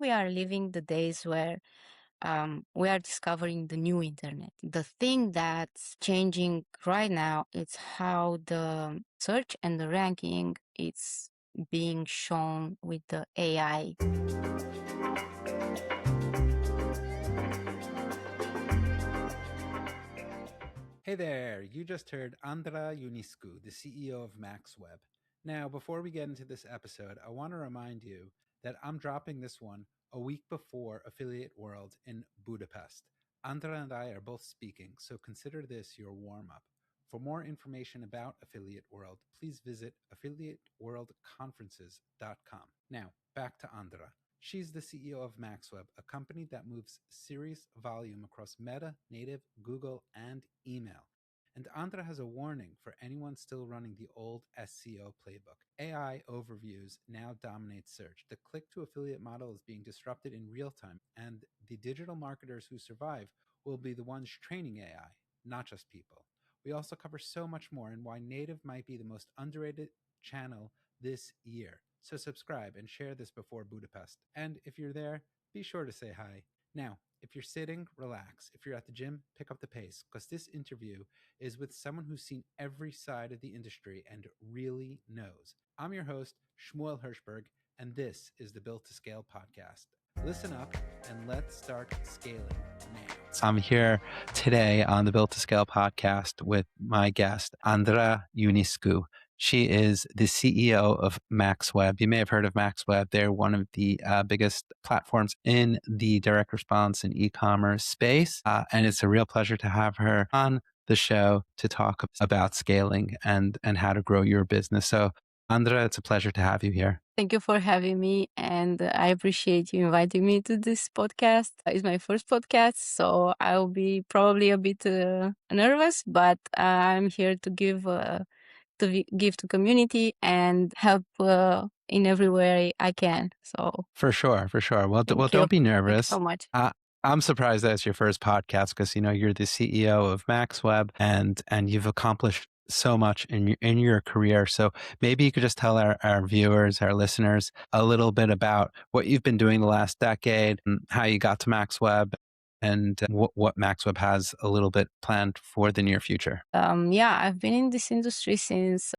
we are living the days where we are discovering the new internet. The thing that's changing right now is how the search and the ranking is being shown with the AI. Hey there, you just heard Andra Ionescu, the CEO of MaxWeb. Now, before we get into this episode, I want to remind you that I'm dropping this one a week before Affiliate World in Budapest. Andra and I are both speaking, so consider this your warm up. For more information about Affiliate World, please visit affiliateworldconferences.com. Now, back to Andra. She's the CEO of MaxWeb, a company that moves serious volume across Meta, Native, Google, and email. And Andra has a warning for anyone still running the old SEO playbook. AI overviews now dominate search. The click to affiliate model is being disrupted in real time, and the digital marketers who survive will be the ones training AI, not just people. We also cover so much more and why native might be the most underrated channel this year. So subscribe and share this before Budapest. And if you're there, be sure to say hi. Now, if you're sitting, relax. If you're at the gym, pick up the pace, because this interview is with someone who's seen every side of the industry and really knows. I'm your host, Shmuel Hirschberg, and this is the Built to Scale podcast. Listen up and let's start scaling now. So I'm here today on the Built to Scale podcast with my guest, Andra Ionescu. She is the CEO of MaxWeb. You may have heard of MaxWeb. They're one of the biggest platforms in the direct response and e-commerce space. And it's a real pleasure to have her on the show to talk about scaling and how to grow your business. So, Andra, it's a pleasure to have you here. Thank you for having me, and I appreciate you inviting me to this podcast. It's my first podcast, so I'll be probably a bit nervous, but I'm here to give to community and help in every way I can. So for sure. Well, thank you. Don't be Thank you nervous. so much. I'm surprised that's your first podcast because you're the CEO of MaxWeb and you've accomplished so much in your career. So maybe you could just tell our viewers, our listeners, a little bit about what you've been doing the last decade, and how you got to MaxWeb, and what MaxWeb has a little bit planned for the near future. I've been in this industry since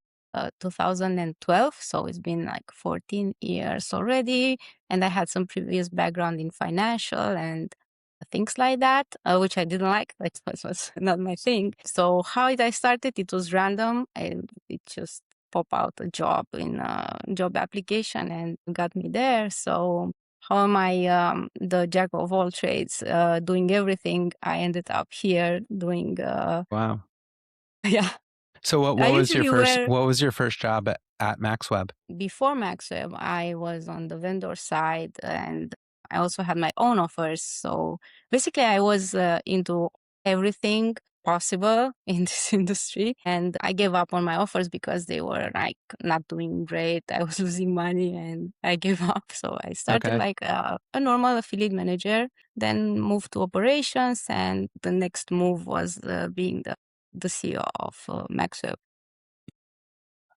2012, so it's been like 14 years already, and I had some previous background in financial and things like that, which I didn't like. That was not my thing. So how I started, it was random. It just popped out a job in a job application and got me there. So how am I the jack of all trades, doing everything? I ended up here doing. Wow. Yeah. So what was your first job at MaxWeb? Before MaxWeb, I was on the vendor side, and I also had my own offers. So basically, I was into everything possible in this industry, and I gave up on my offers because they were like not doing great. I was losing money, and I gave up. So I started like a normal affiliate manager, then moved to operations, and the next move was being the CEO of MaxWeb.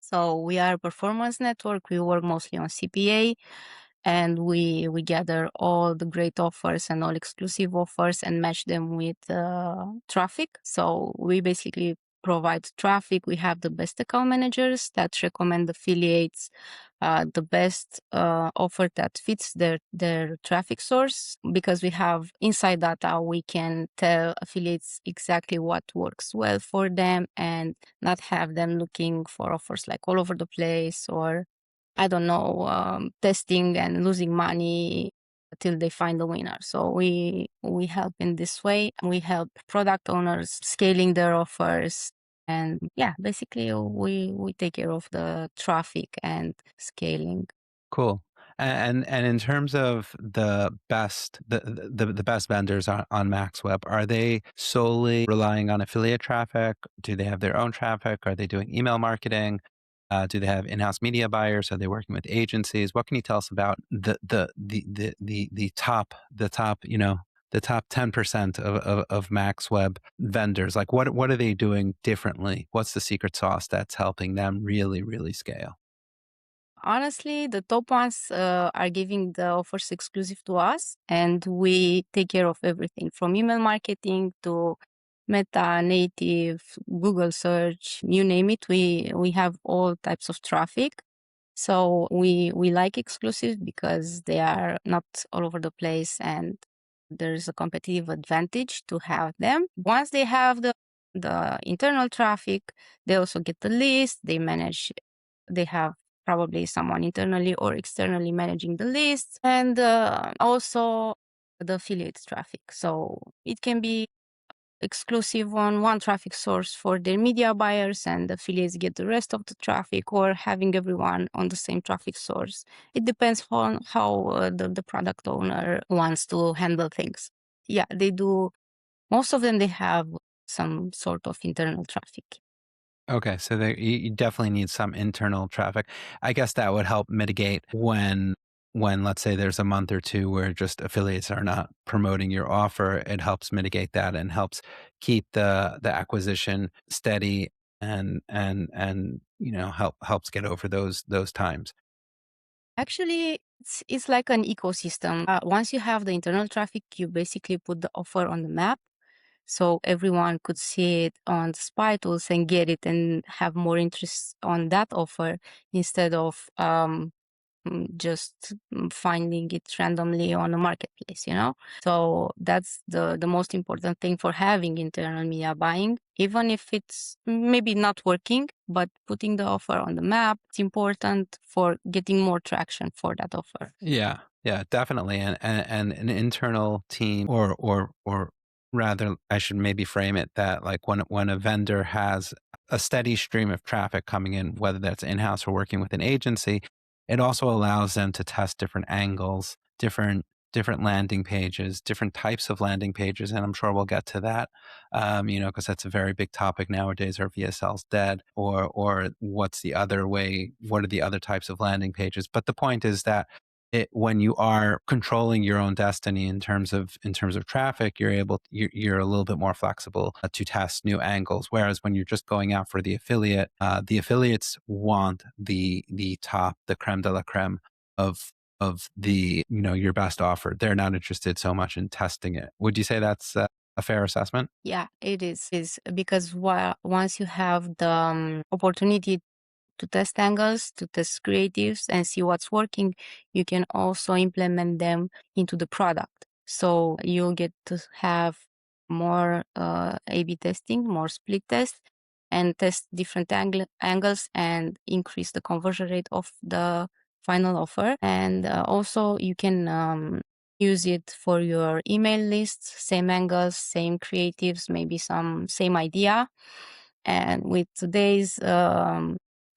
So we are a performance network. We work mostly on CPA, and we gather all the great offers and all exclusive offers and match them with traffic. So we basically provide traffic. We have the best account managers that recommend affiliates the best offer that fits their traffic source. Because we have inside data, we can tell affiliates exactly what works well for them and not have them looking for offers like all over the place, or I don't know, testing and losing money till they find the winner. So we help in this way. We help product owners scaling their offers. And yeah, basically we take care of the traffic and scaling. Cool. And in terms of the best vendors on MaxWeb, are they solely relying on affiliate traffic? Do they have their own traffic? Are they doing email marketing? Do they have in-house media buyers? Are they working with agencies? What can you tell us about the top 10% of MaxWeb vendors? Like what are they doing differently? What's the secret sauce that's helping them really, really scale? Honestly, the top ones are giving the offers exclusive to us, and we take care of everything from email marketing to Meta, native, Google search, you name it. We have all types of traffic. So we like exclusive because they are not all over the place, and there's a competitive advantage to have them. Once they have the internal traffic, they also get the list, they have probably someone internally or externally managing the list, and also the affiliate traffic. So it can be exclusive on one traffic source for their media buyers, and affiliates get the rest of the traffic, or having everyone on the same traffic source. It depends on how the product owner wants to handle things. Yeah, they do. Most of them, they have some sort of internal traffic. Okay, so you definitely need some internal traffic. I guess that would help mitigate when let's say there's a month or two where just affiliates are not promoting your offer. It helps mitigate that and helps keep the acquisition steady and helps get over those times. Actually, it's like an ecosystem. Once you have the internal traffic, you basically put the offer on the map, so everyone could see it on the spy tools and get it and have more interest on that offer instead of just finding it randomly on a marketplace, you know? So that's the most important thing for having internal media buying, even if it's maybe not working, but putting the offer on the map, it's important for getting more traction for that offer. Yeah, yeah, definitely. And an internal team or rather I should maybe frame it that like when a vendor has a steady stream of traffic coming in, whether that's in-house or working with an agency, it also allows them to test different angles, different landing pages, different types of landing pages, and I'm sure we'll get to that. Because that's a very big topic nowadays. Are VSLs dead, or what's the other way? What are the other types of landing pages? But the point is that when you are controlling your own destiny in terms of traffic, you're a little bit more flexible to test new angles. Whereas when you're just going out for the affiliates want the top, the creme de la creme of the your best offer. They're not interested so much in testing it. Would you say that's a fair assessment? Yeah, it is because once you have the opportunity to test angles, to test creatives and see what's working, you can also implement them into the product. So you'll get to have more A/B testing, more split tests, and test different angles and increase the conversion rate of the final offer. And also, you can use it for your email lists, same angles, same creatives, maybe some same idea. And with today's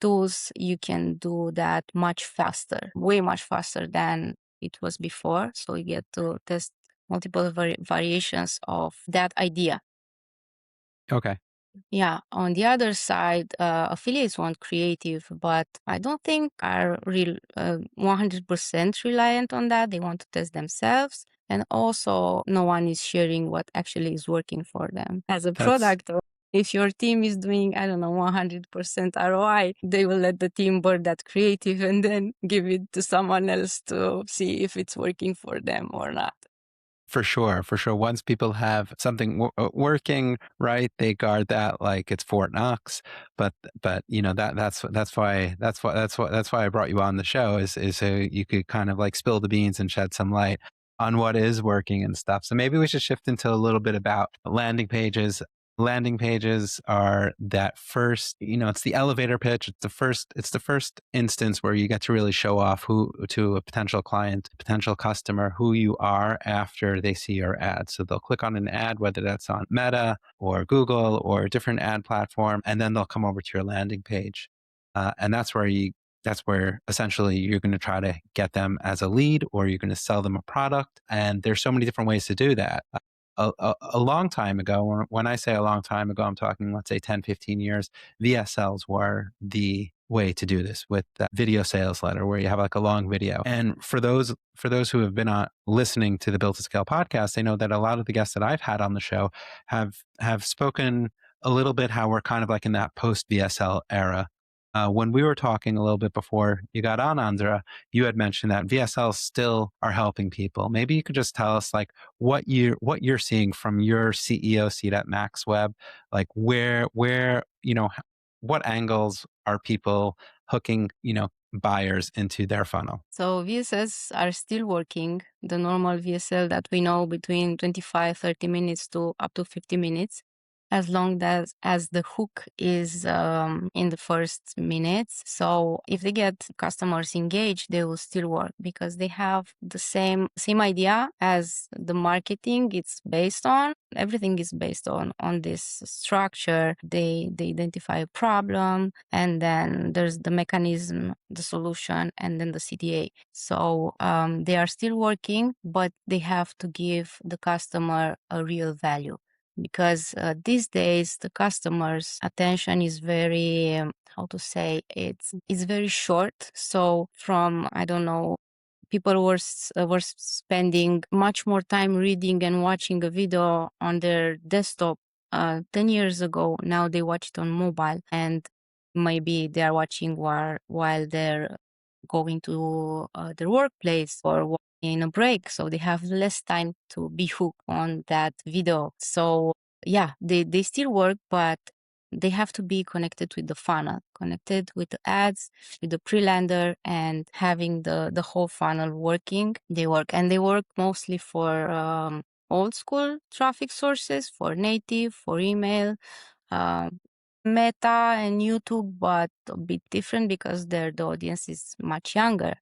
tools, you can do that much faster, way much faster than it was before. So you get to test multiple variations of that idea. Okay. Yeah. On the other side, affiliates want creative, but I don't think are real 100% reliant on that. They want to test themselves. And also, no one is sharing what actually is working for them. As a That's product, if your team is doing, I don't know, 100% ROI, they will let the team burn that creative and then give it to someone else to see if it's working for them or not. For sure, for sure. Once people have something working right, they guard that like it's Fort Knox. But that's why I brought you on the show is so you could kind of like spill the beans and shed some light on what is working and stuff. So maybe we should shift into a little bit about landing pages. Landing pages are that first, it's the elevator pitch. It's the first instance where you get to really show off who to a potential client, potential customer, who you are after they see your ad. So they'll click on an ad, whether that's on Meta or Google or a different ad platform, and then they'll come over to your landing page. And that's where essentially you're going to try to get them as a lead, or you're going to sell them a product. And there's so many different ways to do that. A long time ago, when I say a long time ago, I'm talking, let's say 10, 15 years, VSLs were the way to do this with the video sales letter where you have like a long video. And for those who have been listening to the Built to Scale podcast, they know that a lot of the guests that I've had on the show have spoken a little bit how we're kind of like in that post VSL era. When we were talking a little bit before you got on, Andra, you had mentioned that VSLs still are helping people. Maybe you could just tell us like what you're seeing from your CEO seat at MaxWeb, like where what angles are people hooking buyers into their funnel? So VSS are still working, the normal VSL that we know between 25, 30 minutes to up to 50 minutes, as long as the hook is in the first minutes. So if they get customers engaged, they will still work because they have the same idea as the marketing it's based on. Everything is based on this structure. They identify a problem, and then there's the mechanism, the solution, and then the CTA. So they are still working, but they have to give the customer a real value because these days the customer's attention is very how to say it's very short. So from I don't know, people were spending much more time reading and watching a video on their desktop 10 years ago. Now they watch it on mobile, and maybe they are watching while they're going to their workplace or in a break. So they have less time to be hooked on that video. So yeah, they still work, but they have to be connected with the funnel, connected with the ads, with the pre-lander, and having the whole funnel working. They work mostly for old school traffic sources, for native, for email, um, Meta and YouTube, but a bit different because the audience is much younger.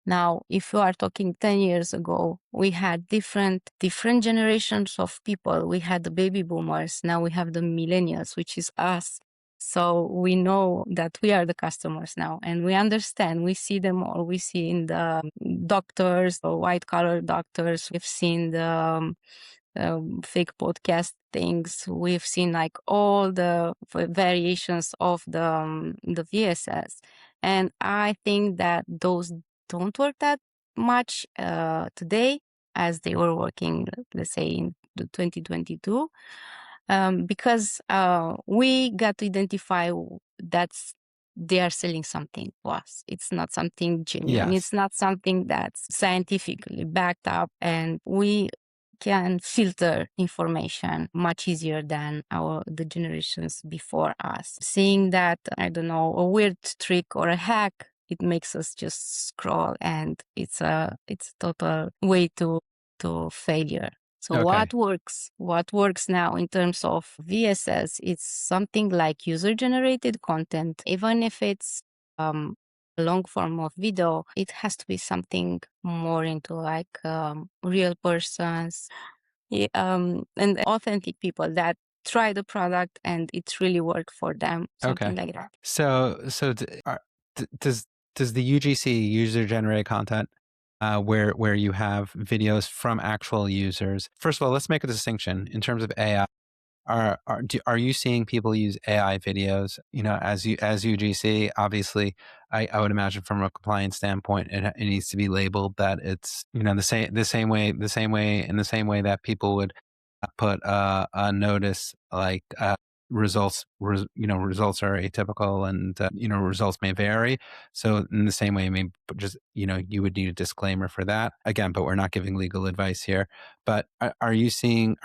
Now, if you are talking 10 years ago, we had different generations of people. We had the baby boomers. Now we have the millennials, which is us. So we know that we are the customers now, and we understand. We see them all. We see in the doctors, the white collar doctors. We've seen the fake podcast things. We've seen like all the variations of the VSS, and I think that those don't work that much today as they were working, let's say, in the 2022, because we got to identify that's they are selling something to us. It's not something genuine. Yes. It's not something that's scientifically backed up, and we can filter information much easier than the generations before us. Seeing that, I don't know, a weird trick or a hack, it makes us just scroll, and it's a total way to failure. So Okay. what works? What works now in terms of VSS? It's something like user generated content, even if it's um, a long form of video. It has to be something more into like real persons, and authentic people that try the product and it really worked for them. Something Okay. like that. Does the UGC, user generated content, where you have videos from actual users? First of all, let's make a distinction in terms of AI. Are you seeing people use AI videos? As UGC, obviously, I would imagine from a compliance standpoint, it needs to be labeled that it's the same way that people would put a notice like results are atypical, and results may vary. So in the same way, maybe just you would need a disclaimer for that again. But we're not giving legal advice here. But are you seeing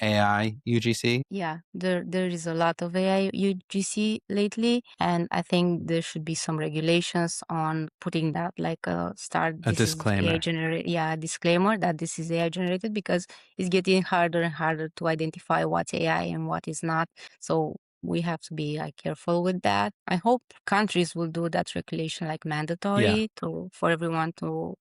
AI UGC? Yeah, there is a lot of AI UGC lately, and I think there should be some regulations on putting that like a start. A This is AI disclaimer. generated. Yeah, disclaimer that this is AI generated because it's getting harder and harder to identify what's AI and what is not. So we have to be like careful with that. I hope countries will do that regulation like Yeah. mandatory for everyone to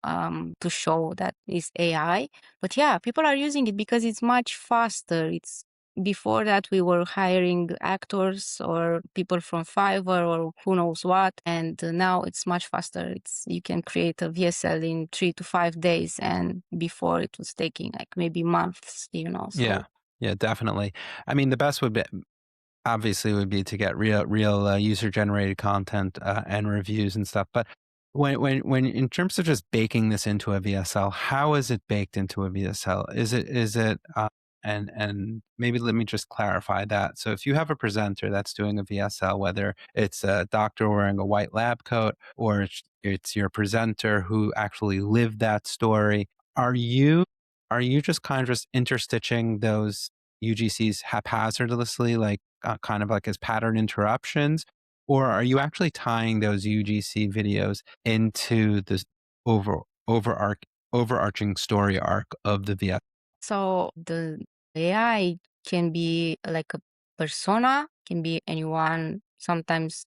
show that it's AI. But yeah, people are using it because it's much faster. It's Before that, we were hiring actors or people from Fiverr or who knows what, and now it's much faster. You can create a VSL in 3 to 5 days, and before it was taking like maybe months. Yeah. So Yeah, definitely. I mean, the best would be obviously would be to get real user generated content and reviews and stuff. But when in terms of just baking this into a VSL, how is it baked into a VSL? Is it and maybe let me just clarify that. So if you have a presenter that's doing a VSL, whether it's a doctor wearing a white lab coat or it's your presenter who actually lived that story, are you are you just kind of just interstitching those UGCs haphazardly, like kind of like as pattern interruptions, or are you actually tying those UGC videos into this over overarch overarching story arc of the VS? So the AI can be like a persona, can be anyone. Sometimes,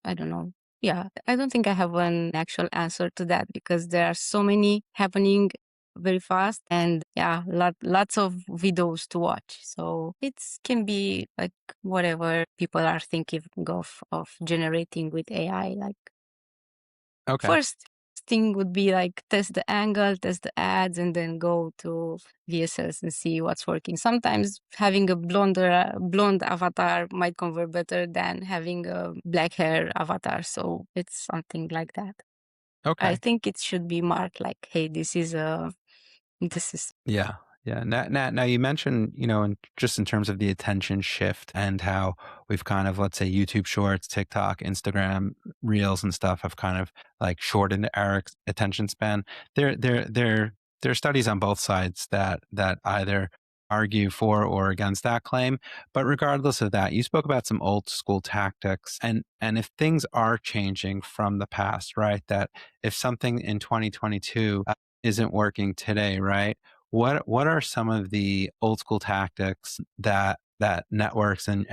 I don't know. Yeah, I don't think I have an actual answer to that because there are so many happening very fast, and yeah, lots of videos to watch. So it can be like whatever people are thinking of generating with AI. Like Okay. first thing would be like test the angle, test the ads, and then go to VSLs and see what's working. Sometimes having a blonde avatar might convert better than having a black hair avatar. So it's something like that. I Okay. think it should be marked like, hey, this is. Yeah. Yeah. Now you mentioned, just in terms of the attention shift and how we've kind of, let's say, YouTube Shorts, TikTok, Instagram Reels, and stuff have kind of like shortened our attention span. There are studies on both sides that either argue for or against that claim. But regardless of that, you spoke about some old school tactics, and if things are changing from the past, right? That if something in 2022 isn't working today, right? What are some of the old school tactics that networks and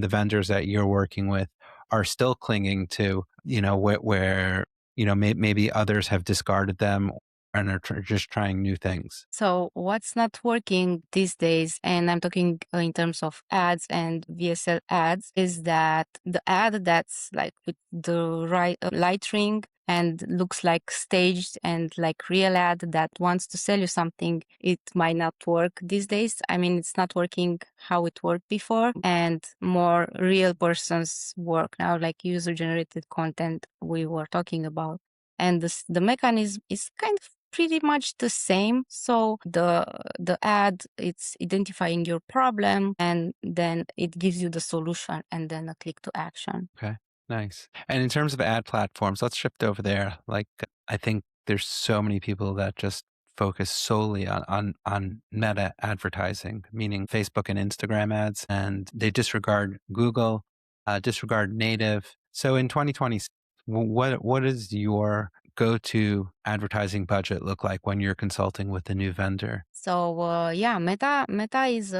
the vendors that you're working with are still clinging to? Where maybe others have discarded them and are just trying new things. So what's not working these days, and I'm talking in terms of ads and VSL ads, is that the ad that's like with the right light ring and looks like staged and like real ad that wants to sell you something, it might not work these days. I mean, it's not working how it worked before, and more real persons work now, like user generated content we were talking about. And the mechanism is kind of pretty much the same. So the ad, it's identifying your problem, and then it gives you the solution and then a click to action. Okay, nice. And in terms of ad platforms, let's shift over there. Like, I think there's so many people that just focus solely on meta advertising, meaning Facebook and Instagram ads, and they disregard Google, disregard native. So in 2020, what does your go-to advertising budget look like when you're consulting with a new vendor? So yeah, Meta is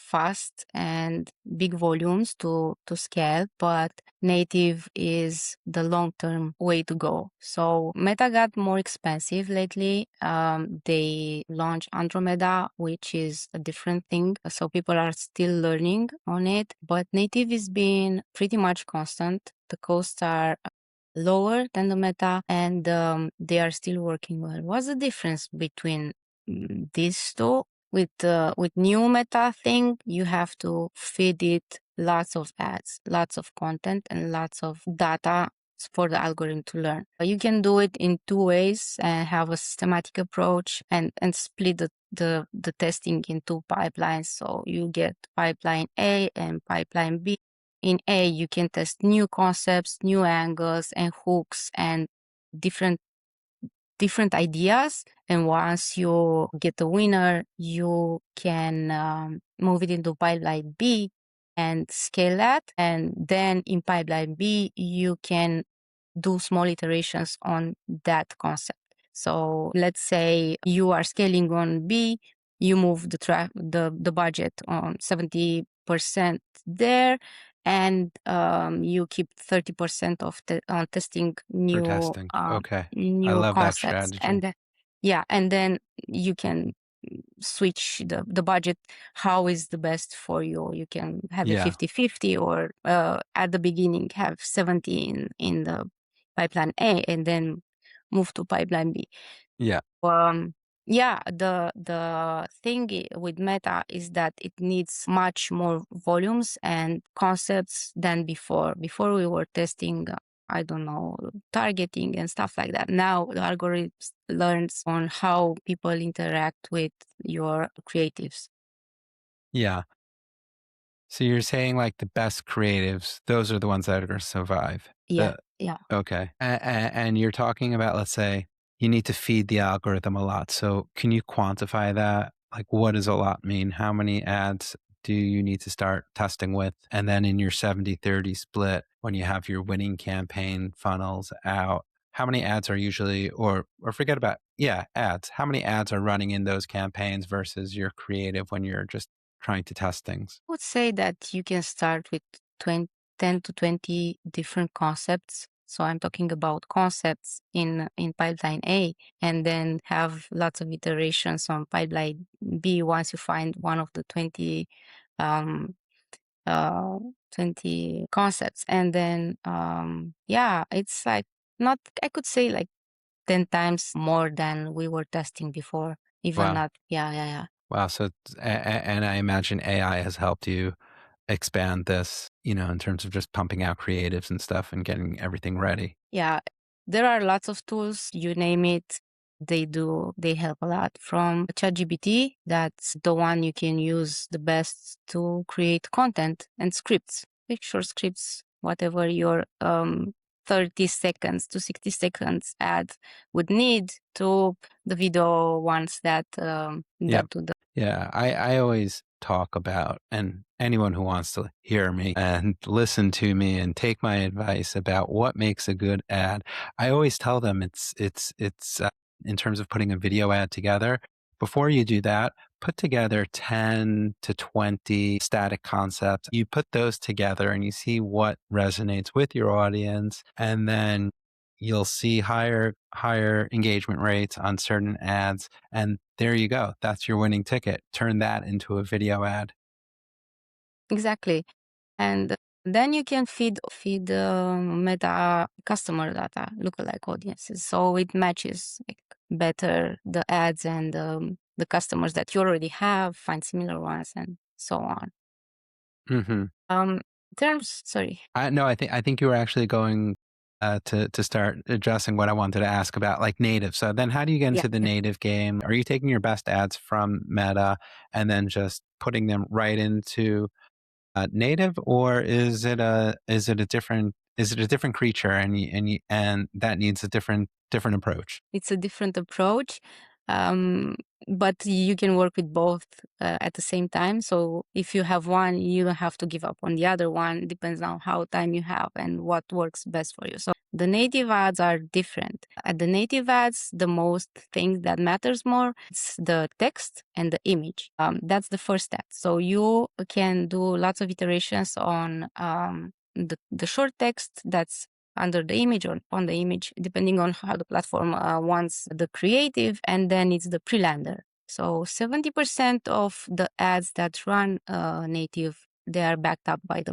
fast and big volumes to scale, but native is the long term way to go. So Meta got more expensive lately. They launched Andromeda, which is a different thing. So people are still learning on it, but native is being pretty much constant. The costs are lower than the Meta, and they are still working well. What's the difference between these two? With new Meta thing, you have to feed it lots of ads, lots of content, and lots of data for the algorithm to learn. You can do it in two ways and have a systematic approach and split the testing in two pipelines. So you get pipeline A and pipeline B. In A, you can test new concepts, new angles and hooks and different different ideas. And once you get the winner, you can move it into pipeline B and scale that. And then in pipeline B, you can do small iterations on that concept. So let's say you are scaling on B, you move the budget on 70% there, and you keep 30% of on testing For new testing. Okay. I new love that concepts. strategy. And yeah, and then you can switch the budget how is the best for you. You can have it Yeah. 50-50, or at the beginning have 70 in the pipeline A and then move to pipeline B. Yeah. um, yeah, the thing with Meta is that it needs much more volumes and concepts than before. Before we were testing, I don't know, targeting and stuff like that. Now the algorithms learns on how people interact with your creatives. Yeah. So you're saying like the best creatives, those are the ones that are going to survive. Yeah, The yeah. Okay. And you're talking about, let's say, you need to feed the algorithm a lot. So can you quantify that? Like, what does a lot mean? How many ads do you need to start testing with? And then in your 70-30 split, when you have your winning campaign funnels out, how many ads are usually, or forget about, yeah, ads. How many ads are running in those campaigns versus your creative when you're just trying to test things? I would say that you can start with 20, 10 to 20 different concepts. So I'm talking about concepts in pipeline A, and then have lots of iterations on pipeline B once you find one of the 20 um, uh 20 concepts. And then yeah, it's like, not, I could say like 10 times more than we were testing before. Even Wow. not, yeah, yeah, yeah. Wow. So, and I imagine AI has helped you expand this, in terms of just pumping out creatives and stuff and getting everything ready. Yeah, there are lots of tools, you name it, they help a lot. From ChatGPT, that's the one you can use the best to create content and scripts, picture scripts, whatever your 30 seconds to 60 seconds ad would need, to the video ones Yeah. that do the. Yeah. I always talk about, and anyone who wants to hear me and listen to me and take my advice about what makes a good ad, I always tell them it's in terms of putting a video ad together. Before you do that, put together 10 to 20 static concepts. You put those together and you see what resonates with your audience. And then you'll see higher engagement rates on certain ads, and there you go. That's your winning ticket. Turn that into a video ad. Exactly. And then you can feed meta customer data, lookalike audiences, so it matches like better the ads and the customers that you already have, find similar ones, and so on. Hmm. Um, terms, sorry. I think you were actually going to start addressing what I wanted to ask about, like native. So then, how do you get Yeah, into the yeah. native game? Are you taking your best ads from Meta and then just putting them right into native, or is it a different creature, and that needs a different approach? It's a different approach, um, but you can work with both at the same time. So if you have one, you don't have to give up on the other one. Depends on how time you have and what works best for you. So the native ads are different. At the native ads, the most thing that matters more is the text and the image. That's the first step. So you can do lots of iterations on the short text that's under the image or on the image, depending on how the platform wants the creative, and then it's the pre-lander. So 70% of the ads that run native, they are backed up by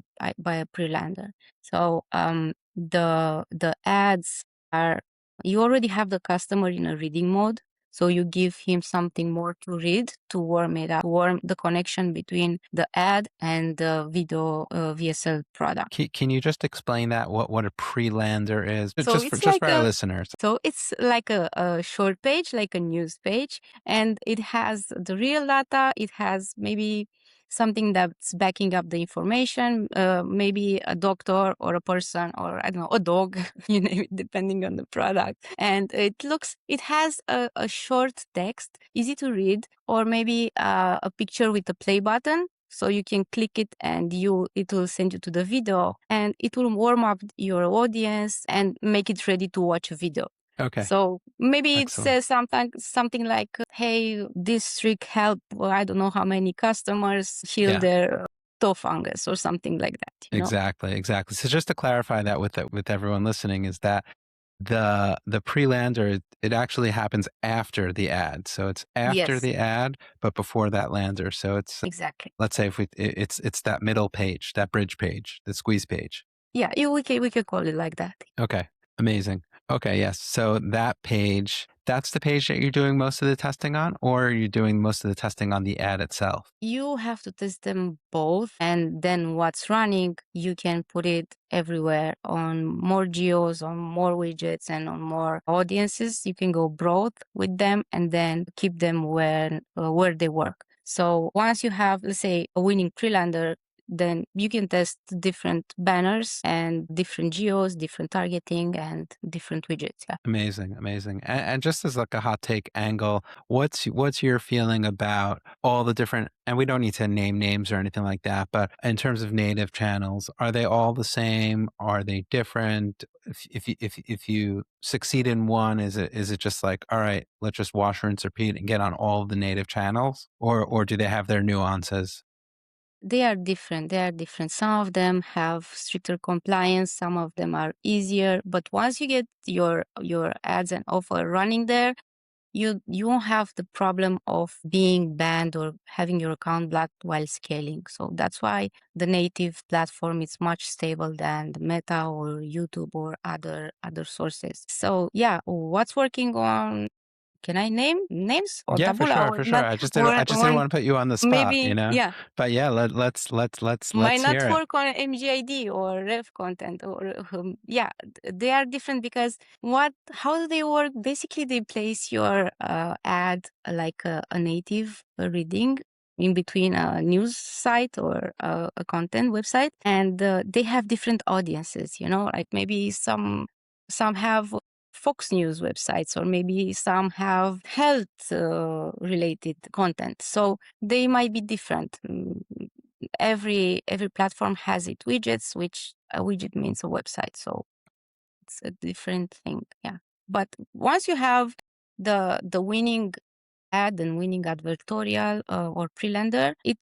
a pre-lander. So the ads are, you already have the customer in a reading mode. So you give him something more to read to warm it up, warm the connection between the ad and the video VSL product. Can you just explain that, what a pre-lander is, So just for our listeners? it's like a short page, like a news page, and it has the real data. It has maybe something that's backing up the information, maybe a doctor or a person or I don't know, a dog, you name it, depending on the product. And it has a short text, easy to read, or maybe a picture with a play button. So you can click it and it will send you to the video, and it will warm up your audience and make it ready to watch a video. Okay, So maybe it excellent. says something like, "Hey, this trick helped, well, I don't know how many customers heal Yeah. their toe fungus," or something like that. Exactly, exactly. So just to clarify that with everyone listening, is that the pre-lander, it actually happens after the ad. So it's after Yes, the ad, but before that lander. So it's, exactly. let's say, if it's that middle page, that bridge page, the squeeze page. Yeah, we can call it like that. Okay, amazing. Okay, yes. So that page, that's the page that you're doing most of the testing on, or are you doing most of the testing on the ad itself? You have to test them both, and then what's running, you can put it everywhere on more geos, on more widgets, and on more audiences. You can go broad with them and then keep them where they work. So once you have, let's say, a winning pre-lander, then you can test different banners and different geos, different targeting, and different widgets. Yeah. Amazing, amazing. And just as like a hot take angle, what's your feeling about all the different? And we don't need to name names or anything like that, but in terms of native channels, are they all the same? Are they different? If you succeed in one, is it just like, all right, let's just wash, rinse, repeat, and get on all of the native channels, or do they have their nuances? They are different. They are different. Some of them have stricter compliance, some of them are easier. But once you get your ads and offer running there, you won't have the problem of being banned or having your account blocked while scaling. So that's why the native platform is much stable than the Meta or YouTube or other sources. So yeah, what's working on, can I name names or Yeah, for tabula sure, or for sure. not? I just didn't One want to put you on the spot, maybe, yeah, But yeah, let's might let's not hear it. work on MGID or ref content or yeah, they are different because how do they work? Basically, they place your ad like a native reading in between a news site or a content website, and they have different audiences. Like maybe some have Fox News websites, or maybe some have health related content. So they might be different. Every platform has its widgets, which a widget means a website. So it's a different thing. Yeah. But once you have the winning ad and winning advertorial or pre-lender, it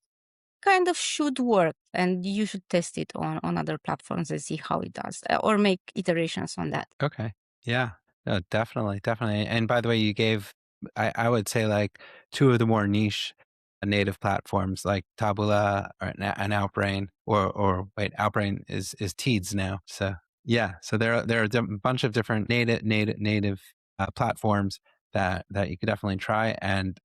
kind of should work, and you should test it on other platforms and see how it does, or make iterations on that. Okay. Yeah. No, definitely, definitely. And by the way, you gave, I would say like two of the more niche native platforms like Tabula and Outbrain, or wait, Outbrain is Teads now. So yeah, so there are a bunch of different native platforms that you could definitely try. And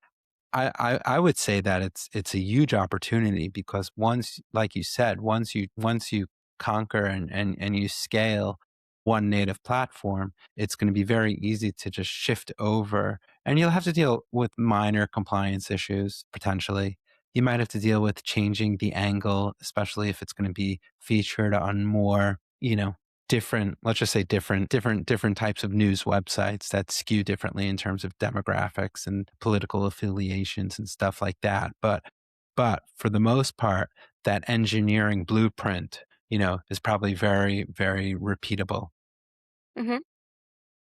I would say that it's a huge opportunity, because once, like you said, once you conquer and you scale one native platform, it's going to be very easy to just shift over, and you'll have to deal with minor compliance issues potentially. You might have to deal with changing the angle, especially if it's going to be featured on more, different, let's just say different types of news websites that skew differently in terms of demographics and political affiliations and stuff like that. But for the most part, that engineering blueprint, is probably very, very repeatable. Hmm.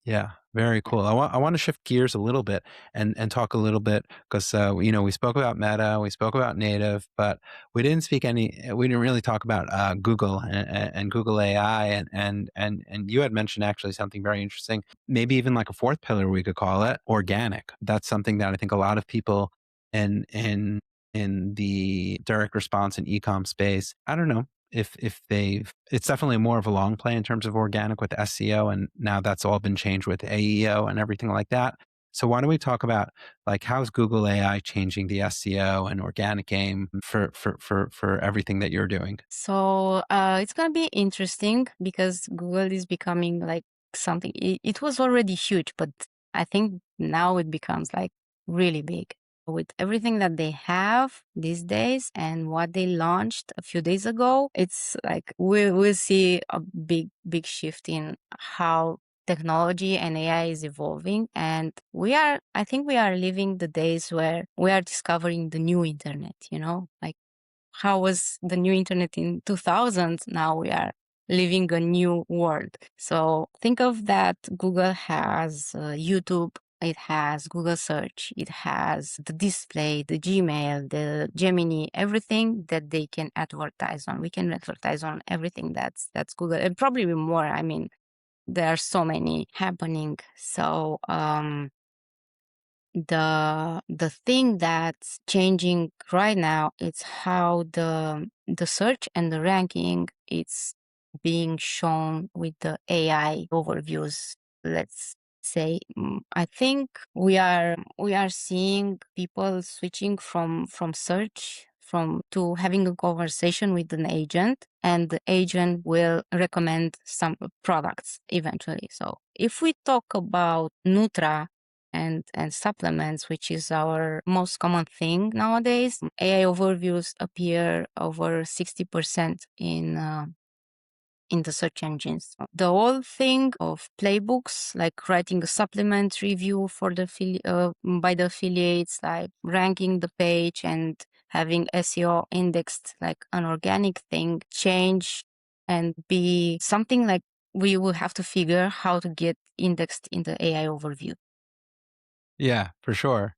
Yeah, very cool. I want to shift gears a little bit and talk a little bit, because we spoke about Meta, we spoke about native, but we didn't really talk about Google and Google AI, and you had mentioned actually something very interesting. Maybe even like a fourth pillar, we could call it organic. That's something that I think a lot of people in in in the direct response and ecom space, I don't know if they've, it's definitely more of a long play in terms of organic with SEO, and now that's all been changed with AEO and everything like that. So why don't we talk about like how's Google AI changing the SEO and organic game for everything that you're doing? So it's gonna be interesting because Google is becoming like something. It was already huge, but I think now it becomes like really big with everything that they have these days and what they launched a few days ago. It's like we'll see a big shift in how technology and AI is evolving, and I think we are living the days where we are discovering the new internet. Like how was the new internet in 2000? Now we are living a new world. So think of that. Google has YouTube. It has Google search. It has the display, the Gmail, the Gemini, everything that they can advertise on. We can advertise on everything that's Google, and probably more. I mean, there are so many happening. So the thing that's changing right now is how the search and the ranking it's being shown with the AI overviews. let's say. I think we are seeing people switching from search from to having a conversation with an agent, and the agent will recommend some products eventually. So if we talk about Nutra and supplements, which is our most common thing nowadays, AI overviews appear over 60% in the search engines. The whole thing of playbooks, like writing a supplement review for the by the affiliates, like ranking the page and having SEO indexed like an organic thing, change and be something like we will have to figure how to get indexed in the AI overview. Yeah, for sure.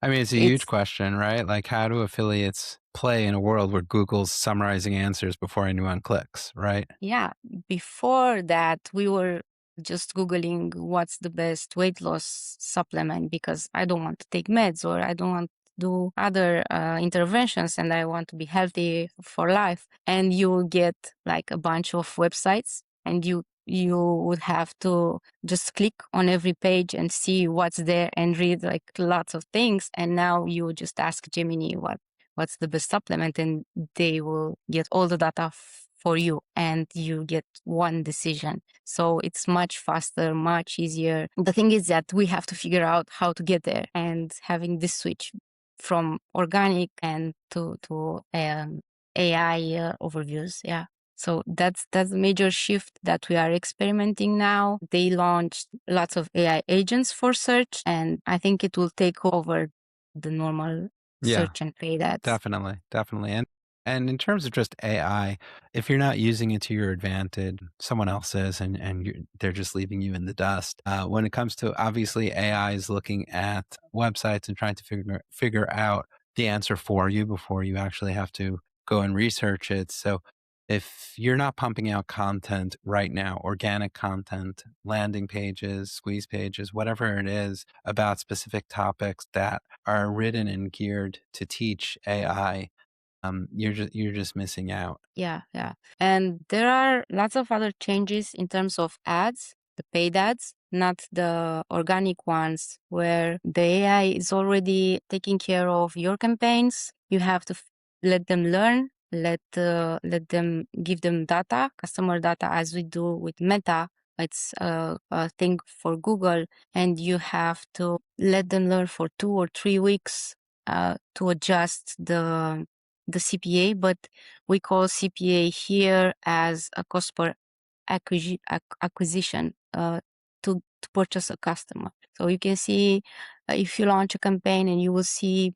I mean, it's a huge It's question, right? Like, how do affiliates play in a world where Google's summarizing answers before anyone clicks, right? Yeah, before that, we were just Googling what's the best weight loss supplement because I don't want to take meds or I don't want to do other interventions and I want to be healthy for life. And you will get like a bunch of websites and you would have to just click on every page and see what's there and read like lots of things. And now you just ask Gemini what's the best supplement, and they will get all the data for you and you get one decision. So it's much faster, much easier. The thing is that we have to figure out how to get there, and having this switch from organic and to AI overviews. Yeah. So that's a major shift that we are experimenting now. They launched lots of AI agents for search, and I think it will take over the normal Yeah, search and paid ads. definitely, definitely. And in terms of just AI, if you're not using it to your advantage, someone else is, and they're just leaving you in the dust. When it comes to obviously AI is looking at websites and trying to figure out the answer for you before you actually have to go and research it. So if you're not pumping out content right now, organic content, landing pages, squeeze pages, whatever it is about specific topics that are written and geared to teach AI, you're just missing out. Yeah, yeah. And there are lots of other changes in terms of ads, the paid ads, not the organic ones, where the AI is already taking care of your campaigns. You have to let them learn, let them give them data, customer data, as we do with Meta. It's a thing for Google, and you have to let them learn for 2 or 3 weeks to adjust the CPA, but we call CPA here as a cost per acquisition to purchase a customer. So you can see if you launch a campaign and you will see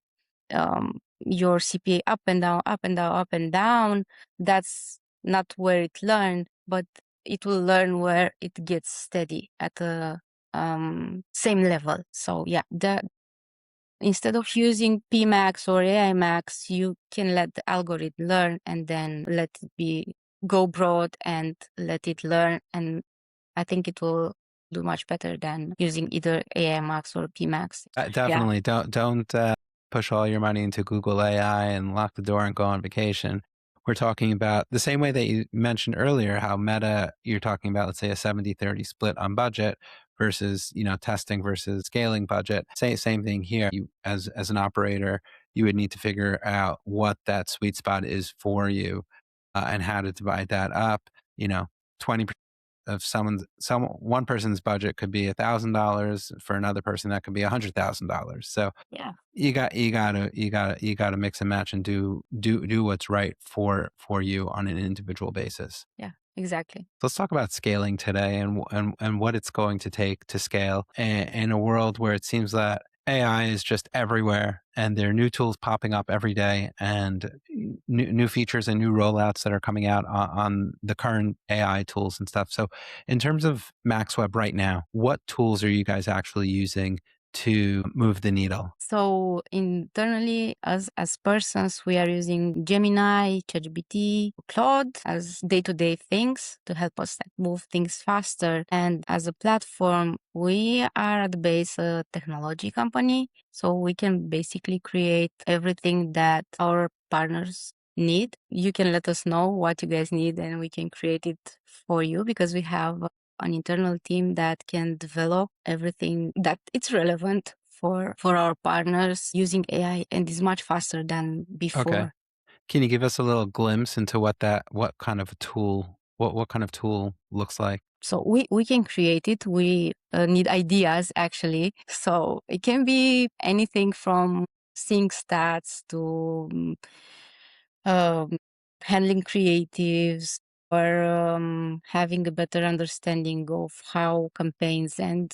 your CPA up and down, up and down, up and down. That's not where it learned, but it will learn where it gets steady at the same level. So yeah, instead of using PMax or AI Max, you can let the algorithm learn and then let it go broad and let it learn. And I think it will do much better than using either AI Max or PMax. Yeah. Definitely don't push all your money into Google AI and lock the door and go on vacation. We're talking about the same way that you mentioned earlier, how Meta, you're talking about, let's say, a 70-30 split on budget versus, testing versus scaling budget. Same thing here. You, as an operator, you would need to figure out what that sweet spot is for you, and how to divide that up. 20% of one person's budget could be $1,000. For another person, that could be $100,000. So Yeah. you gotta mix and match and do what's right for you on an individual basis. Yeah. Exactly. So let's talk about scaling today and what it's going to take to scale in a world where it seems that AI is just everywhere and there are new tools popping up every day and new features and new rollouts that are coming out on the current AI tools and stuff. So in terms of MaxWeb right now, what tools are you guys actually using to move the needle? So internally, as persons, we are using Gemini, ChatGPT, Claude as day-to-day things to help us like, move things faster. And as a platform, we are at the base a technology company, so we can basically create everything that our partners need. You can let us know what you guys need, and we can create it for you because we have an internal team that can develop everything that it's relevant for our partners using AI, and is much faster than Okay. before. Can you give us a little glimpse into what kind of a tool, what kind of tool looks like? So we can create it. We need ideas actually. So it can be anything from seeing stats to um, handling creatives, or having a better understanding of how campaigns and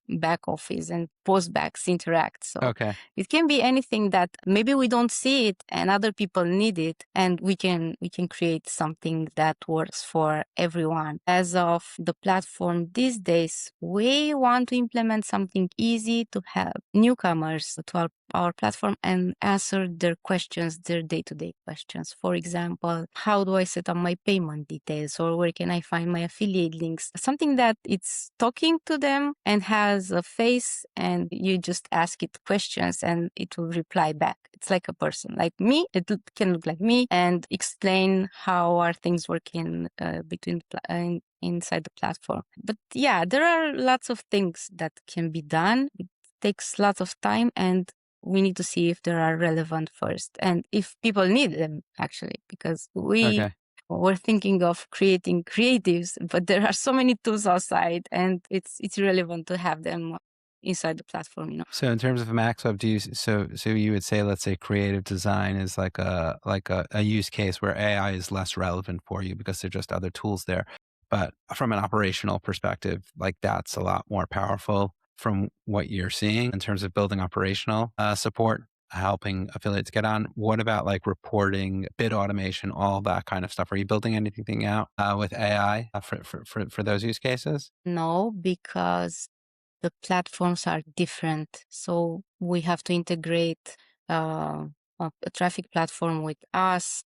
back office and post backs interact. So Okay. it can be anything that maybe we don't see it and other people need it, and we can create something that works for everyone. As of the platform these days, we want to implement something easy to help newcomers to our platform and answer their questions, their day-to-day questions. For example, how do I set up my payment details, or where can I find my affiliate links? Something that it's talking to them and has a face, and you just ask it questions and it will reply back. It's like a person, like me. Can look like me and explain how are things working inside the platform. But yeah, there are lots of things that can be done. It takes lots of time, and we need to see if they are relevant first and if people need them actually, because Okay. we're thinking of creating creatives, but there are so many tools outside, and it's relevant to have them inside the platform. So in terms of MaxWeb, so you would say, let's say creative design is like a use case where AI is less relevant for you because there are just other tools there. But from an operational perspective, like that's a lot more powerful from what you're seeing in terms of building operational support, helping affiliates get on. What about like reporting, bid automation, all that kind of stuff? Are you building anything out with AI for those use cases? No, because the platforms are different. So we have to integrate uh, a traffic platform with us,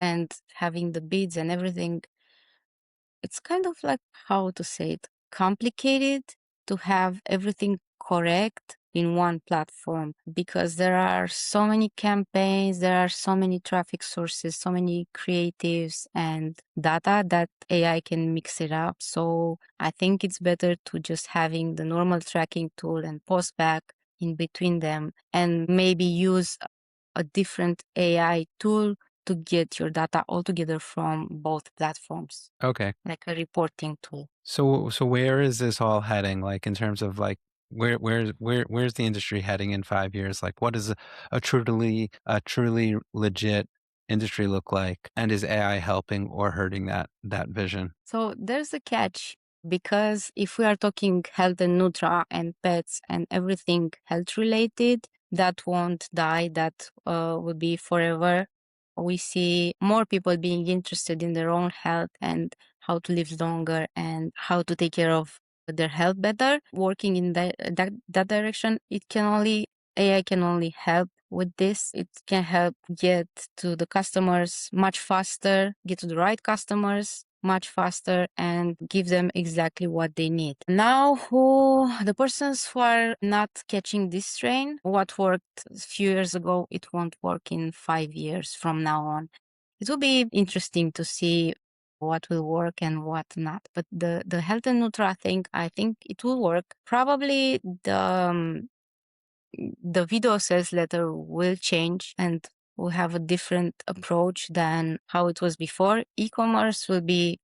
and having the bids and everything. It's kind of like, how to say it, complicated to have everything correct in one platform, because there are so many campaigns, there are so many traffic sources, so many creatives and data that AI can mix it up. So I think it's better to just having the normal tracking tool and post back in between them, and maybe use a different AI tool to get your data all together from both platforms, Okay. like a reporting tool. So where is this all heading? Like in terms of like where's the industry heading in 5 years? Like what does a truly legit industry look like? And is AI helping or hurting that vision? So there's a catch, because if we are talking health and nutra and pets and everything health related, that won't die, that will be forever. We see more people being interested in their own health and how to live longer and how to take care of their health better. Working in that direction, AI can only help with this. It can help get to the customers much faster, get to the right customers much faster, and give them exactly what they need. Now, the persons who are not catching this train, what worked a few years ago, it won't work in 5 years from now on. It will be interesting to see what will work and what not. But the health and nutra thing, I think it will work. Probably the video sales letter will change and will have a different approach than how it was before. E-commerce will be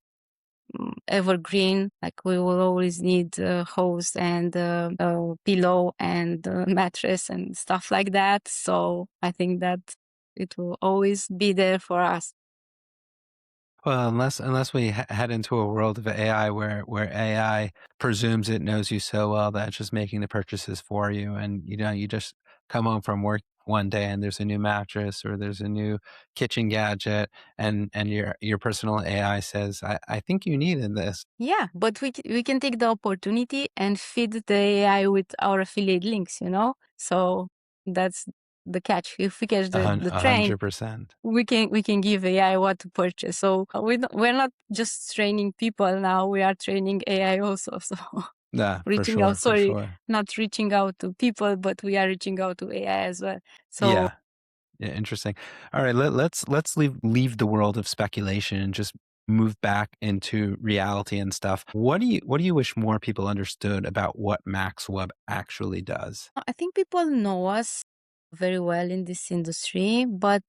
evergreen. Like, we will always need a hose and a pillow and a mattress and stuff like that. So I think that it will always be there for us. Well, unless we head into a world of AI where AI presumes it knows you so well that it's just making the purchases for you, and you just come home from work one day and there's a new mattress or there's a new kitchen gadget, and your personal AI says, I think you needed this. Yeah, but we can take the opportunity and feed the AI with our affiliate links. So that's the catch. If we catch the A train, 100%. we can give AI what to purchase. So we're not just training people now; we are training AI also. So Yeah, for reaching out, sure, for sorry, sure. not reaching out to people, but we are reaching out to AI as well. So Yeah. Yeah, interesting. All right, let's leave the world of speculation and just move back into reality and stuff. What do you wish more people understood about what MaxWeb actually does? I think people know us very well in this industry, but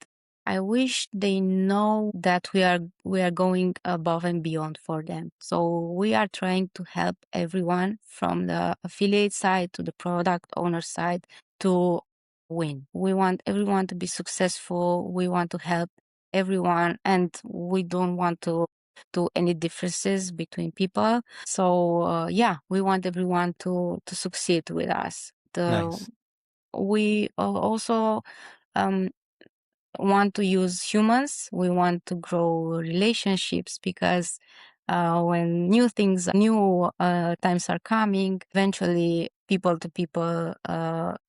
I wish they know that we are going above and beyond for them. So we are trying to help everyone from the affiliate side to the product owner side to win. We want everyone to be successful. We want to help everyone, and we don't want to do any differences between people. So yeah, we want everyone to succeed with us. Nice. We also um, want to use humans. We want to grow relationships because when new times are coming, eventually people to people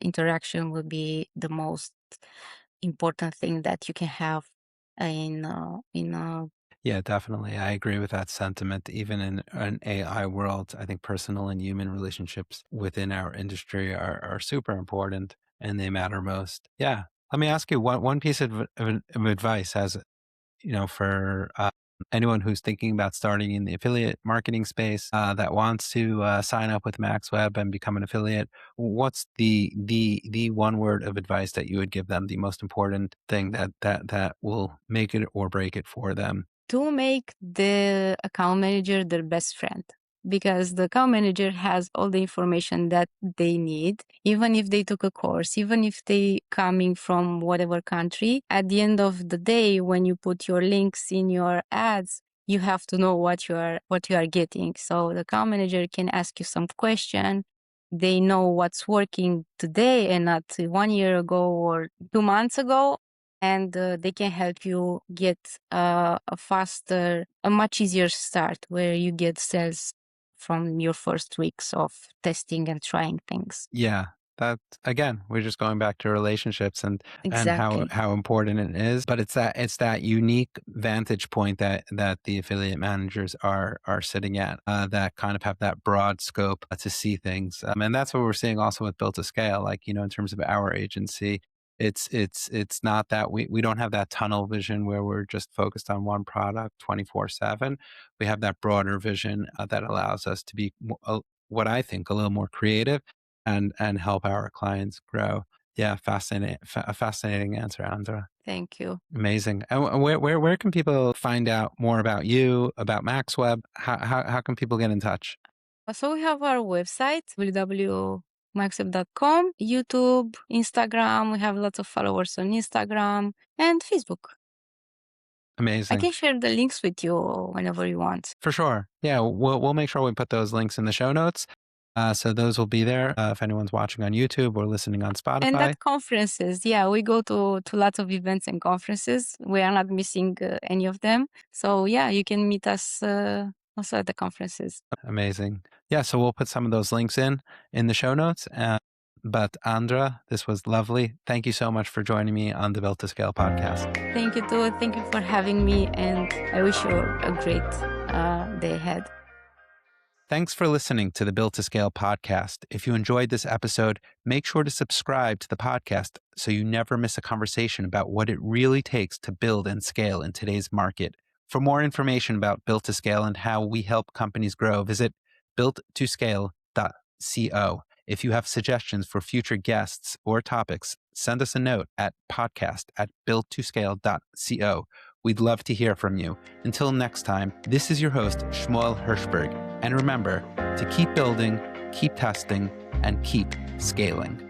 interaction will be the most important thing that you can have in Yeah, definitely. I agree with that sentiment. Even in an AI world, I think personal and human relationships within our industry are super important and they matter most. Yeah. Let me ask you one piece of advice as for anyone who's thinking about starting in the affiliate marketing space that wants to sign up with MaxWeb and become an affiliate. What's the one word of advice that you would give them? The most important thing that will make it or break it for them? to make the account manager their best friend, because the account manager has all the information that they need, even if they took a course, even if they coming from whatever country. At the end of the day, when you put your links in your ads, you have to know what you are getting. So the account manager can ask you some question. They know what's working today and not 1 year ago or 2 months ago, and they can help you get a much easier start where you get sales from your first weeks of testing and trying things. Yeah, that again, we're just going back to relationships and Exactly. how important it is. But it's that unique vantage point that the affiliate managers are sitting at that kind of have that broad scope to see things. And that's what we're seeing also with Built to Scale. Like in terms of our agency, it's not that we don't have that tunnel vision where we're just focused on one product 24/7. We have that broader vision that allows us to be what I think a little more creative and help our clients grow. Yeah, a fascinating answer, Andra. Thank you. Amazing. And where can people find out more about you, about MaxWeb? How can people get in touch? So we have our website, www.maxweb.com, YouTube, Instagram. We have lots of followers on Instagram and Facebook. I Amazing. can share the links with you whenever you want. For sure. Yeah, we'll make sure we put those links in the show notes. So those will be there if anyone's watching on YouTube or listening on And Spotify. at conferences, yeah, we go to lots of events and conferences. We are not missing any of them. So yeah, you can meet us also at the conferences. Amazing. Yeah, so we'll put some of those links in the show notes. But Andra, this was lovely. Thank you so much for joining me on the Built to Scale podcast. Thank you too. Thank you for having me, and I wish you a great day ahead. Thanks for listening to the Built to Scale podcast. If you enjoyed this episode, make sure to subscribe to the podcast so you never miss a conversation about what it really takes to build and scale in today's market. For more information about Built to Scale and how we help companies grow, visit builttoscale.co. If you have suggestions for future guests or topics, send us a note at podcast@builttoscale.co. We'd love to hear from you. Until next time, this is your host, Shmuel Hirschberg. And remember to keep building, keep testing, and keep scaling.